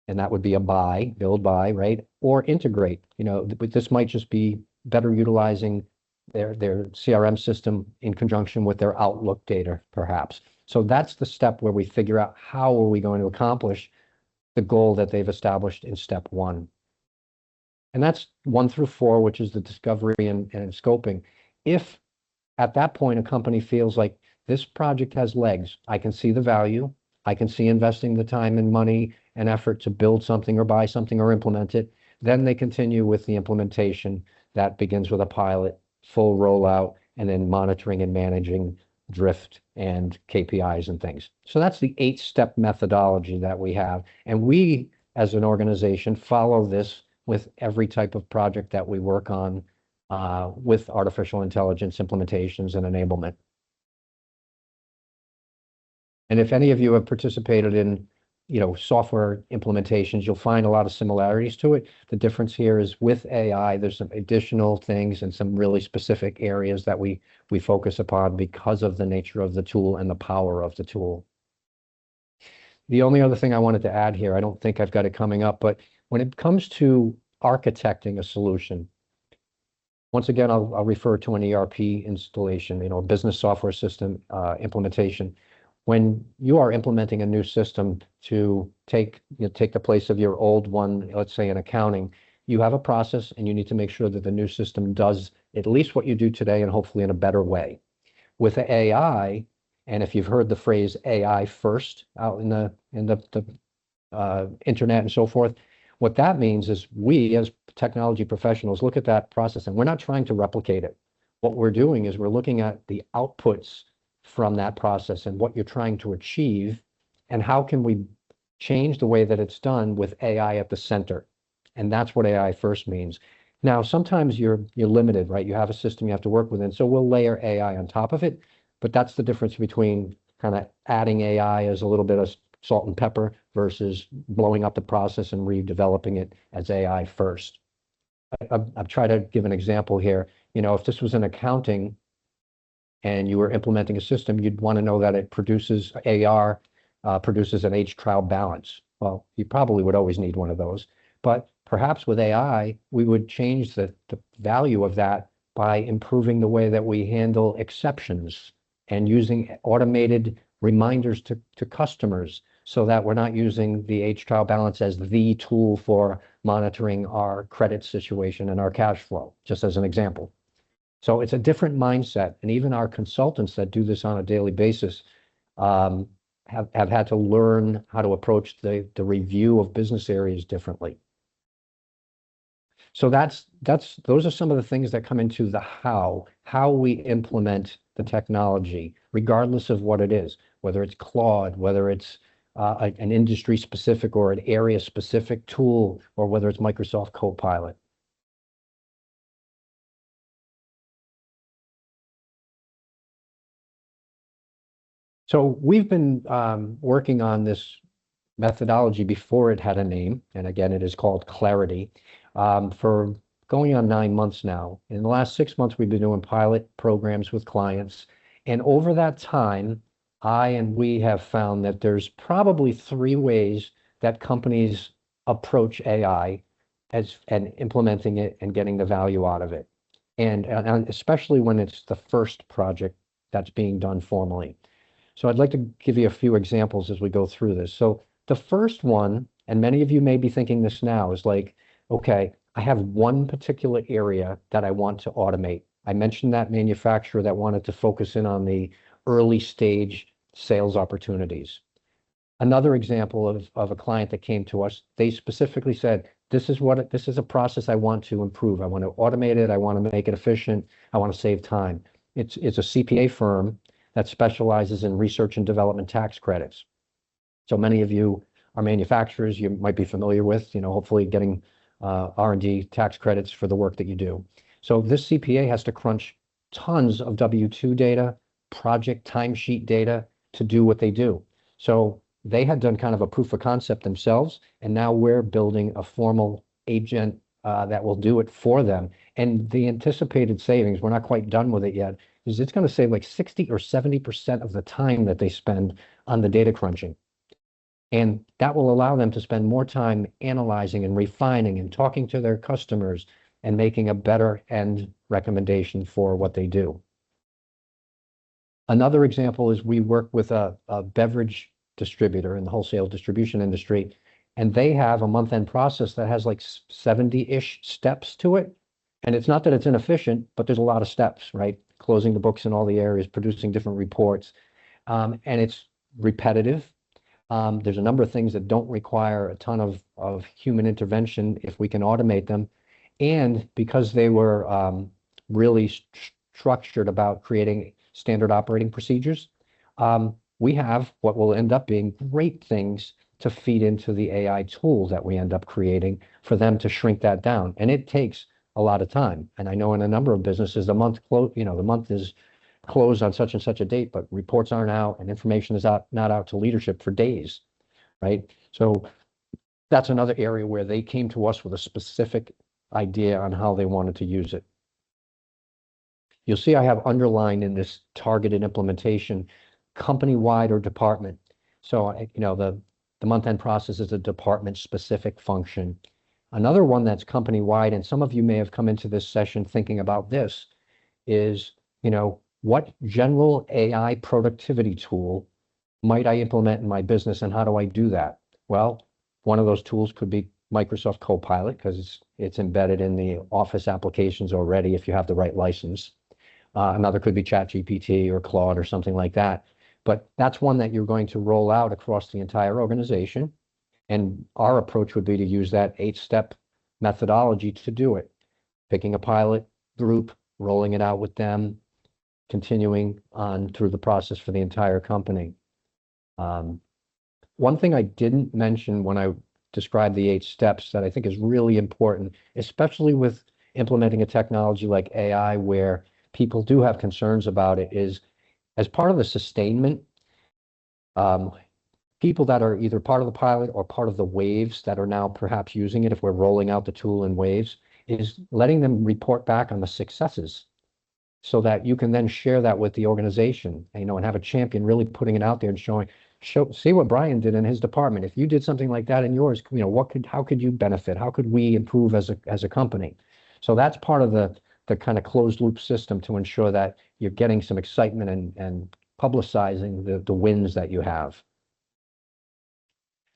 And that would be a build buy, right? Or integrate. This might just be better utilizing their CRM system in conjunction with their Outlook data, perhaps. So that's the step where we figure out how are we going to accomplish the goal that they've established in step 1. And that's 1 through 4, which is the discovery and scoping. If at that point a company feels like this project has legs, I can see the value, I can see investing the time and money and effort to build something or buy something or implement it, then they continue with the implementation that begins with a pilot, full rollout, and then monitoring and managing drift and KPIs and things. So that's the 8-step methodology that we have. And we, as an organization, follow this with every type of project that we work on with artificial intelligence implementations and enablement. And if any of you have participated in, software implementations, you'll find a lot of similarities to it. The difference here is with AI, there's some additional things and some really specific areas that we focus upon because of the nature of the tool and the power of the tool. The only other thing I wanted to add here, I don't think I've got it coming up, but when it comes to architecting a solution, once again, I'll refer to an ERP installation, a business software system implementation. When you are implementing a new system to take the place of your old one, let's say in accounting, you have a process and you need to make sure that the new system does at least what you do today and hopefully in a better way. With AI, and if you've heard the phrase AI first out in the internet and so forth, what that means is we as technology professionals look at that process and we're not trying to replicate it. What we're doing is we're looking at the outputs from that process and what you're trying to achieve and how can we change the way that it's done with AI at the center. And that's what AI first means. Now, sometimes you're limited, right? You have a system you have to work with, and so we'll layer AI on top of it. But that's the difference between kind of adding AI as a little bit of salt and pepper versus blowing up the process and redeveloping it as AI first. I've tried to give an example here. If this was in accounting and you were implementing a system, you'd want to know that it produces AR, produces an age trial balance. Well, you probably would always need one of those. But perhaps with AI, we would change the value of that by improving the way that we handle exceptions and using automated reminders to customers so that we're not using the age trial balance as the tool for monitoring our credit situation and our cash flow, just as an example. So it's a different mindset. And even our consultants that do this on a daily basis have had to learn how to approach the review of business areas differently. So those are some of the things that come into the how we implement the technology, regardless of what it is, whether it's Claude, whether it's an industry specific or an area specific tool, or whether it's Microsoft Copilot. So we've been working on this methodology before it had a name, and again, it is called Clarity, for going on 9 months now. In the last 6 months, we've been doing pilot programs with clients, and over that time, we have found that there's probably 3 ways that companies approach AI and implementing it and getting the value out of it. and especially when it's the first project that's being done formally. So I'd like to give you a few examples as we go through this. So the first one, and many of you may be thinking this now, is like, okay, I have one particular area that I want to automate. I mentioned that manufacturer that wanted to focus in on the early stage sales opportunities. Another example of a client that came to us, they specifically said, this is a process I want to improve. I want to automate it. I want to make it efficient. I want to save time. It's a CPA firm that specializes in research and development tax credits. So many of you are manufacturers you might be familiar with, hopefully getting R&D tax credits for the work that you do. So this CPA has to crunch tons of W-2 data, project timesheet data to do what they do. So they had done kind of a proof of concept themselves, and now we're building a formal agent that will do it for them. And the anticipated savings, we're not quite done with it yet, is it's going to save like 60 or 70% of the time that they spend on the data crunching. And that will allow them to spend more time analyzing and refining and talking to their customers and making a better end recommendation for what they do. Another example is we work with a beverage distributor in the wholesale distribution industry, and they have a month-end process that has like 70-ish steps to it. And it's not that it's inefficient, but there's a lot of steps, right? Closing the books in all the areas, producing different reports. And it's repetitive. There's a number of things that don't require a ton of human intervention if we can automate them. And because they were really structured about creating standard operating procedures, we have what will end up being great things to feed into the AI tool that we end up creating for them to shrink that down. And it takes a lot of time. And I know in a number of businesses, the month is closed on such and such a date, but reports aren't out and information is not out to leadership for days, right? So that's another area where they came to us with a specific idea on how they wanted to use it. You'll see I have underlined in this targeted implementation, company-wide or department. So, the month-end process is a department-specific function. Another one that's company-wide, and some of you may have come into this session thinking about this, is, what general AI productivity tool might I implement in my business and how do I do that? Well, one of those tools could be Microsoft Copilot because it's embedded in the Office applications already if you have the right license. Another could be ChatGPT or Claude or something like that. But that's one that you're going to roll out across the entire organization. And our approach would be to use that 8-step methodology to do it. Picking a pilot group, rolling it out with them, continuing on through the process for the entire company. One thing I didn't mention when I described the 8 steps that I think is really important, especially with implementing a technology like AI where people do have concerns about it, is as part of the sustainment, people that are either part of the pilot or part of the waves that are now perhaps using it, if we're rolling out the tool in waves, is letting them report back on the successes so that you can then share that with the organization, and have a champion really putting it out there and see what Brian did in his department. If you did something like that in yours, how could you benefit? How could we improve as a company? So that's part of the kind of closed loop system to ensure that you're getting some excitement and publicizing the wins that you have.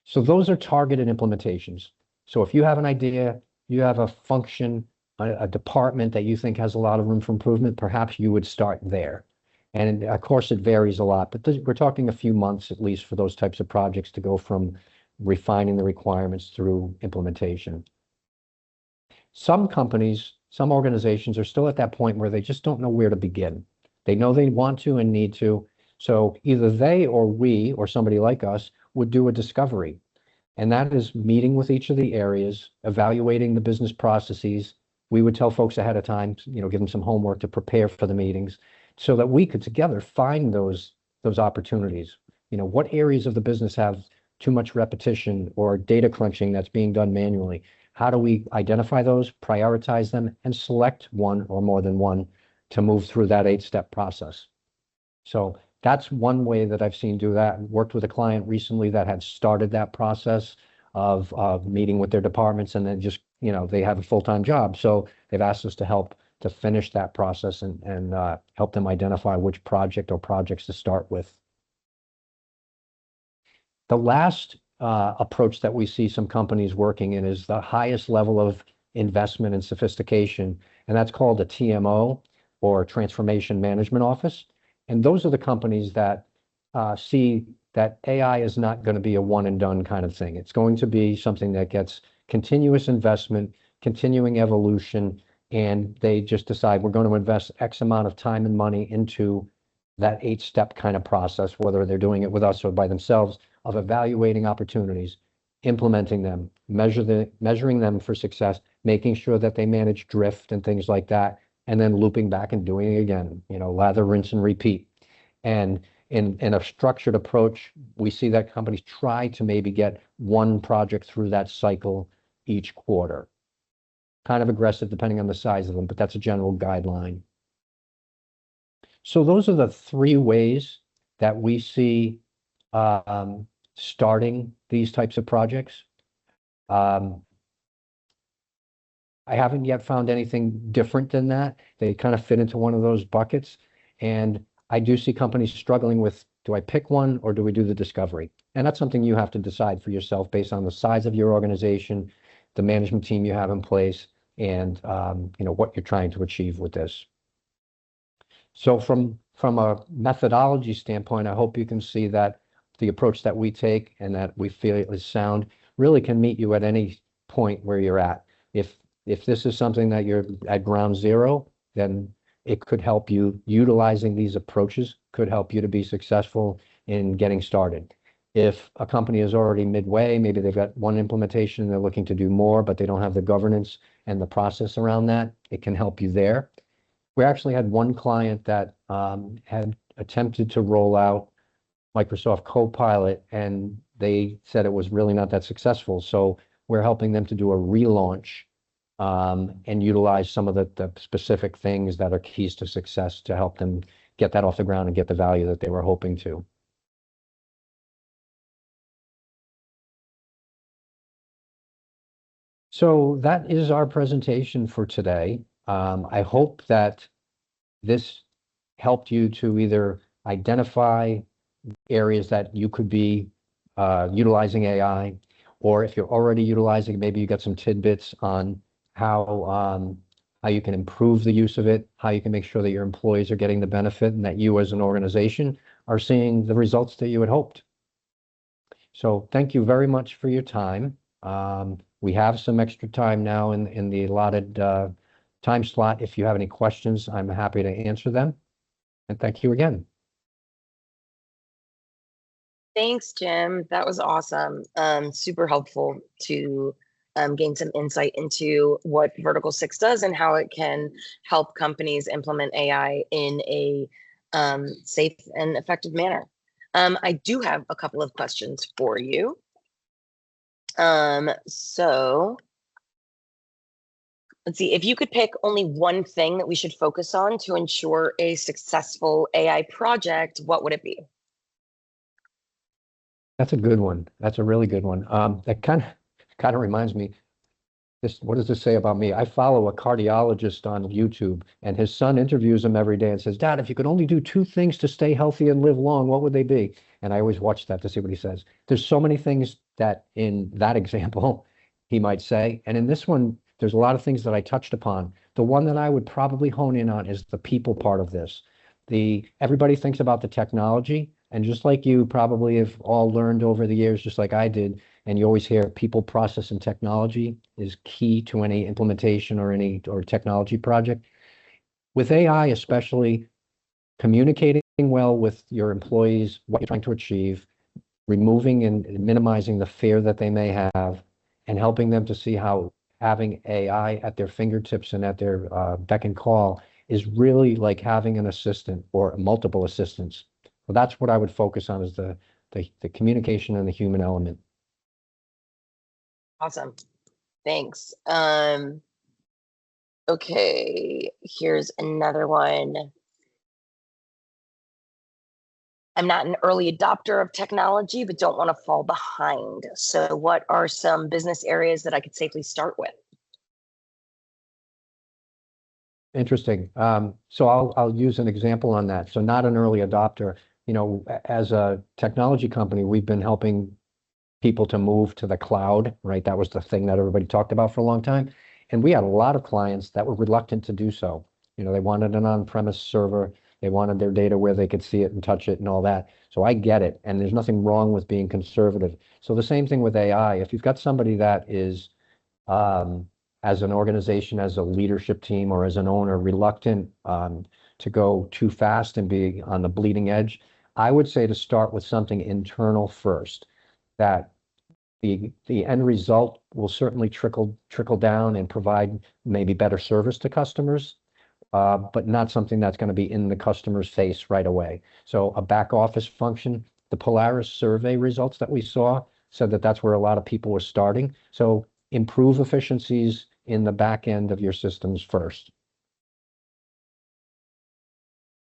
So those are targeted implementations. So if you have an idea, you have a function, a department that you think has a lot of room for improvement, perhaps you would start there. And of course, it varies a lot, but we're talking a few months at least for those types of projects to go from refining the requirements through implementation. Some companies, some organizations are still at that point where they just don't know where to begin. They know they want to and need to. So either they or we or somebody like us would do a discovery. And that is meeting with each of the areas, evaluating the business processes. We would tell folks ahead of time, give them some homework to prepare for the meetings so that we could together find those opportunities. What areas of the business have too much repetition or data crunching that's being done manually? How do we identify those, prioritize them, and select one or more than one to move through that 8-step process? So that's one way that I've seen do that. Worked with a client recently that had started that process of meeting with their departments, and then just, they have a full-time job. So they've asked us to help to finish that process and help them identify which project or projects to start with. The last approach that we see some companies working in is the highest level of investment and sophistication, and that's called a TMO, or Transformation Management Office. And those are the companies that see that AI is not going to be a one and done kind of thing. It's going to be something that gets continuous investment, continuing evolution, and they just decide we're going to invest X amount of time and money into that 8-step kind of process, whether they're doing it with us or by themselves, of evaluating opportunities, implementing them, measuring them for success, making sure that they manage drift and things like that, and then looping back and doing it again, lather, rinse, and repeat. And in a structured approach, we see that companies try to maybe get one project through that cycle each quarter. Kind of aggressive depending on the size of them, but that's a general guideline. So those are the 3 ways that we see starting these types of projects. I haven't yet found anything different than that. They kind of fit into one of those buckets. And I do see companies struggling with, do I pick one or do we do the discovery? And that's something you have to decide for yourself based on the size of your organization, the management team you have in place, and what you're trying to achieve with this. So from a methodology standpoint, I hope you can see that the approach that we take and that we feel is sound really can meet you at any point where you're at. If this is something that you're at ground zero, then it could help you. Utilizing these approaches could help you to be successful in getting started. If a company is already midway, maybe they've got one implementation and they're looking to do more, but they don't have the governance and the process around that, it can help you there. We actually had one client that had attempted to roll out Microsoft Copilot, and they said it was really not that successful. So we're helping them to do a relaunch and utilize some of the specific things that are keys to success to help them get that off the ground and get the value that they were hoping to. So that is our presentation for today. I hope that this helped you to either identify areas that you could be utilizing AI, or if you're already utilizing, maybe you got some tidbits on how you can improve the use of it, how you can make sure that your employees are getting the benefit and that you as an organization are seeing the results that you had hoped. So thank you very much for your time. We have some extra time now in the allotted time slot. If you have any questions, I'm happy to answer them. And thank you again. Thanks, Jim. That was awesome. Super helpful to gain some insight into what Vertikal6 does and how it can help companies implement AI in a safe and effective manner. I do have a couple of questions for you. So let's see, if you could pick only one thing that we should focus on to ensure a successful AI project, what would it be? That's a good one. That's a really good one. That kind of reminds me, what does this say about me? I follow a cardiologist on YouTube, and his son interviews him every day and says, Dad, if you could only do 2 things to stay healthy and live long, what would they be? And I always watch that to see what he says. There's so many things that in that example he might say. And in this one, there's a lot of things that I touched upon. The one that I would probably hone in on is the people part of this. Everybody thinks about the technology, and just like you probably have all learned over the years, just like I did, and you always hear people, process, and technology is key to any implementation or technology project. With AI, especially, communicating well with your employees, what you're trying to achieve, removing and minimizing the fear that they may have, and helping them to see how having AI at their fingertips and at their beck and call is really like having an assistant or multiple assistants. So that's what I would focus on, is the communication and the human element. Awesome. Thanks. Okay, here's another one. I'm not an early adopter of technology, but don't want to fall behind. So what are some business areas that I could safely start with? Interesting. So I'll use an example on that. So not an early adopter. As a technology company, we've been helping people to move to the cloud, right? That was the thing that everybody talked about for a long time. And we had a lot of clients that were reluctant to do so. They wanted an on-premise server. They wanted their data where they could see it and touch it and all that. So I get it. And there's nothing wrong with being conservative. So the same thing with AI. If you've got somebody that is, as an organization, as a leadership team, or as an owner, reluctant to go too fast and be on the bleeding edge, I would say to start with something internal first, that the end result will certainly trickle down and provide maybe better service to customers, but not something that's going to be in the customer's face right away. So a back office function, the Polaris survey results that we saw said that that's where a lot of people were starting. So improve efficiencies in the back end of your systems first.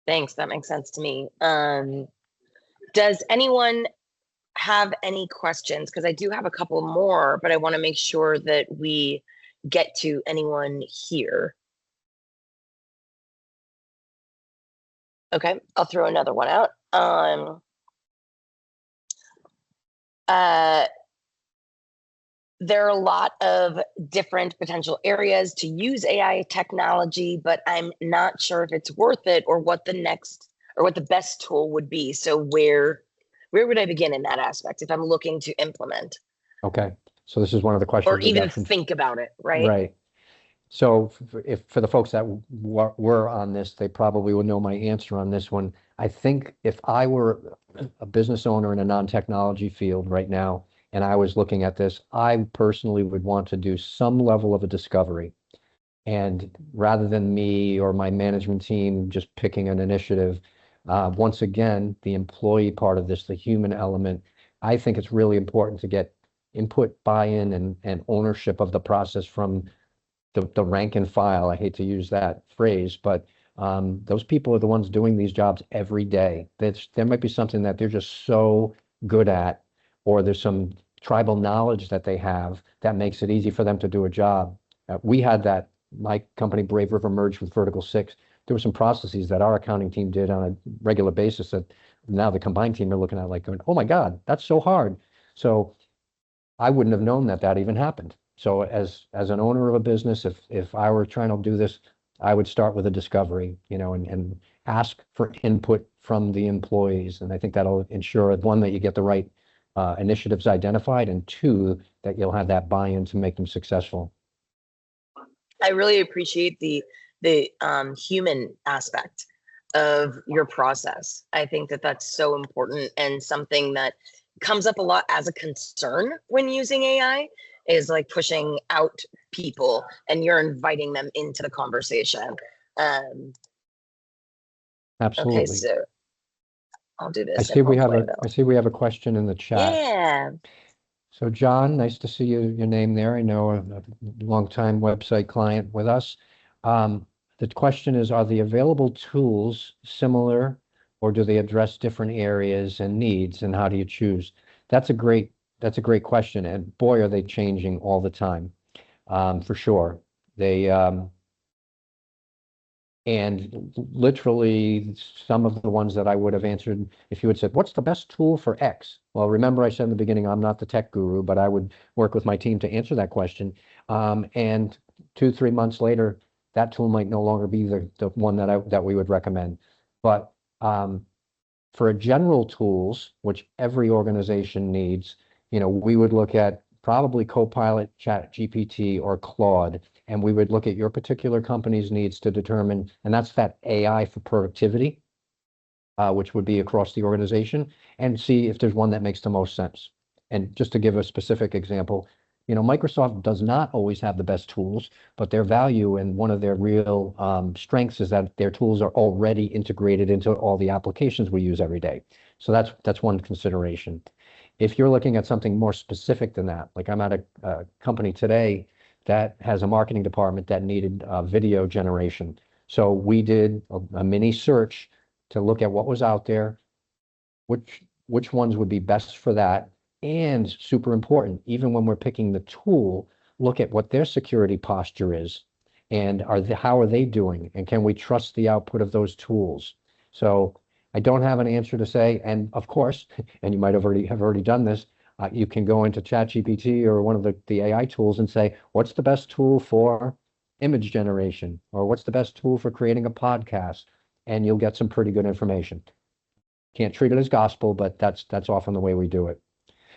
Thanks. That makes sense to me. Does anyone have any questions? Because I do have a couple more, but I want to make sure that we get to anyone here. Okay, I'll throw another one out. There are a lot of different potential areas to use AI technology, but I'm not sure if it's worth it or what the next or what the best tool would be. So where would I begin in that aspect if I'm looking to implement? Okay, so this is one of the questions Or even think about it, right? Right. So if for the folks that were on this, they probably would know my answer on this one. I think if I were a business owner in a non-technology field right now, and I was looking at this, I personally would want to do some level of a discovery. And rather than me or my management team just picking an initiative, once again, the employee part of this, the human element, I think it's really important to get input, buy-in, and ownership of the process from the rank and file. I hate to use that phrase, but those people are the ones doing these jobs every day. There might be something that they're just so good at, or there's some tribal knowledge that they have that makes it easy for them to do a job. We had that. My company, Brave River, merged with Vertikal6. There were some processes that our accounting team did on a regular basis that now the combined team are looking at like going, oh my God, that's so hard. So I wouldn't have known that that even happened. So as an owner of a business, if I were trying to do this, I would start with a discovery, and ask for input from the employees. And I think that'll ensure, one, that you get the right initiatives identified, and two, that you'll have that buy-in to make them successful. I really appreciate the human aspect of your process. I think that that's so important, and something that comes up a lot as a concern when using AI is like pushing out people, and you're inviting them into the conversation. Absolutely. Okay, so I'll do this. I see we have a question in the chat. Yeah. So John, nice to see your name there. I know a longtime website client with us. The question is, are the available tools similar, or do they address different areas and needs, and how do you choose? That's a great question. And boy, are they changing all the time, for sure. And literally, some of the ones that I would have answered, if you had said, what's the best tool for X? Well, remember I said in the beginning, I'm not the tech guru, but I would work with my team to answer that question. And 2-3 months later, that tool might no longer be the one that we would recommend. But for general tools, which every organization needs, we would look at probably Copilot, ChatGPT, or Claude, and we would look at your particular company's needs to determine, and that's that AI for productivity, which would be across the organization, and see if there's one that makes the most sense. And just to give a specific example, Microsoft does not always have the best tools, but their value and one of their real strengths is that their tools are already integrated into all the applications we use every day. So that's one consideration. If you're looking at something more specific than that, like I'm at a company today that has a marketing department that needed video generation. So we did a mini search to look at what was out there, which ones would be best for that, and super important, even when we're picking the tool, look at what their security posture is, And how are they doing? And can we trust the output of those tools? So I don't have an answer to say. And of course, and you might have already done this, you can go into ChatGPT or one of the AI tools and say, what's the best tool for image generation? Or what's the best tool for creating a podcast? And you'll get some pretty good information. Can't treat it as gospel, but that's often the way we do it.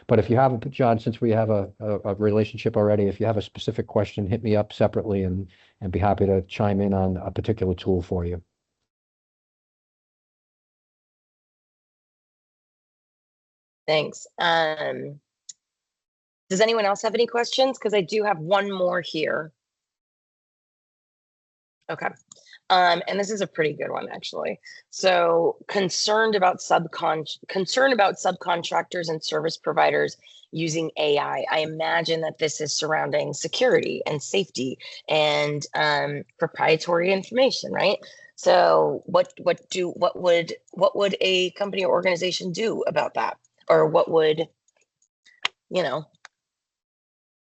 But if you have, John, since we have a relationship already, if you have a specific question, hit me up separately and be happy to chime in on a particular tool for you. Thanks. Does anyone else have any questions? Because I do have one more here. Okay. And this is a pretty good one, actually. So concern about subcontractors and service providers using AI. I imagine that this is surrounding security and safety and proprietary information, right? So what would a company or organization do about that? Or what would, you know?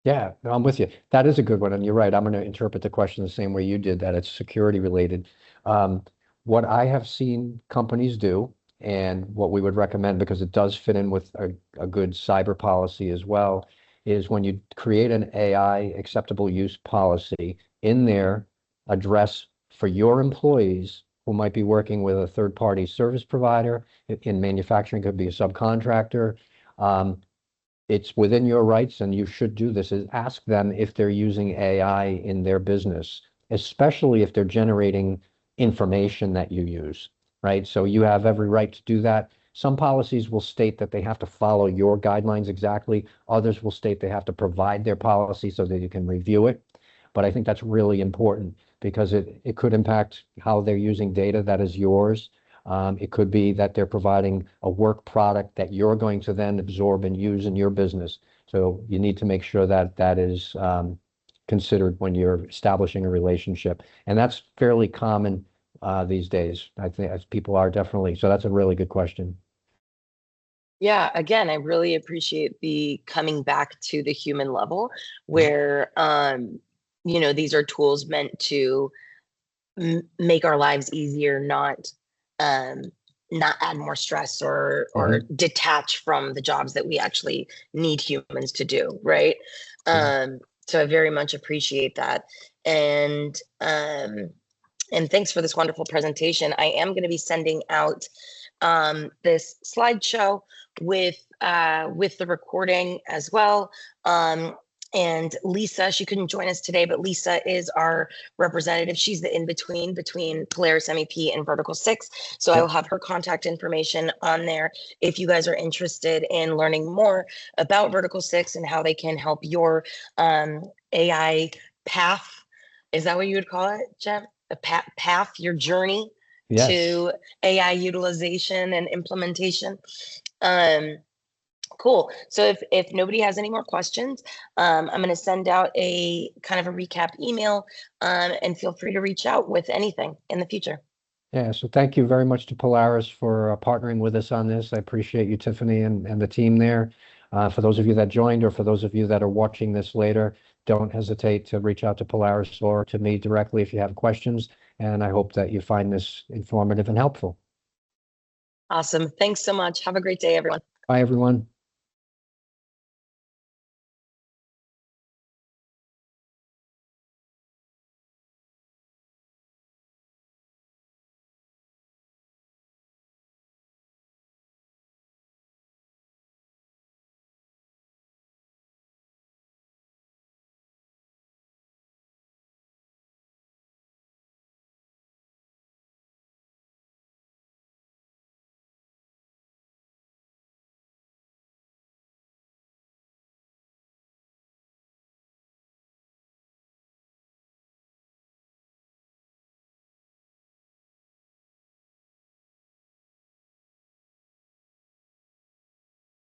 Yeah, I'm with you. That is a good one. And you're right. I'm going to interpret the question the same way you did, that it's security related. Um, what I have seen companies do, and what we would recommend, because it does fit in with a good cyber policy as well, is when you create an AI acceptable use policy, in there, address for your employees who might be working with a third-party service provider. In manufacturing, could be a subcontractor. It's within your rights, and you should do this, is ask them if they're using AI in their business, especially if they're generating information that you use, right? So you have every right to do that. Some policies will state that they have to follow your guidelines exactly. Others will state they have to provide their policy so that you can review it. But I think that's really important because it could impact how they're using data that is yours. It could be that they're providing a work product that you're going to then absorb and use in your business. So you need to make sure that that is considered when you're establishing a relationship. And that's fairly common these days, I think, as people are definitely. So that's a really good question. Yeah, again, I really appreciate the coming back to the human level where, these are tools meant to make our lives easier, um, not add more stress or detach from the jobs that we actually need humans to do, right? So I very much appreciate that. And thanks for this wonderful presentation. I am going to be sending out this slideshow with the recording as well. And Lisa, she couldn't join us today, but Lisa is our representative. She's the in-between between Polaris MEP and Vertikal6. So I will have her contact information on there if you guys are interested in learning more about Vertikal6 and how they can help your AI path. Is that what you would call it, Jem? A path, your journey to AI utilization and implementation. Cool. So if nobody has any more questions, I'm going to send out a kind of a recap email, and feel free to reach out with anything in the future. Yeah, so thank you very much to Polaris for partnering with us on this. I appreciate you, Tiffany, and the team there. For those of you that joined, or for those of you that are watching this later, don't hesitate to reach out to Polaris or to me directly if you have questions. And I hope that you find this informative and helpful. Awesome. Thanks so much. Have a great day, everyone. Bye, everyone.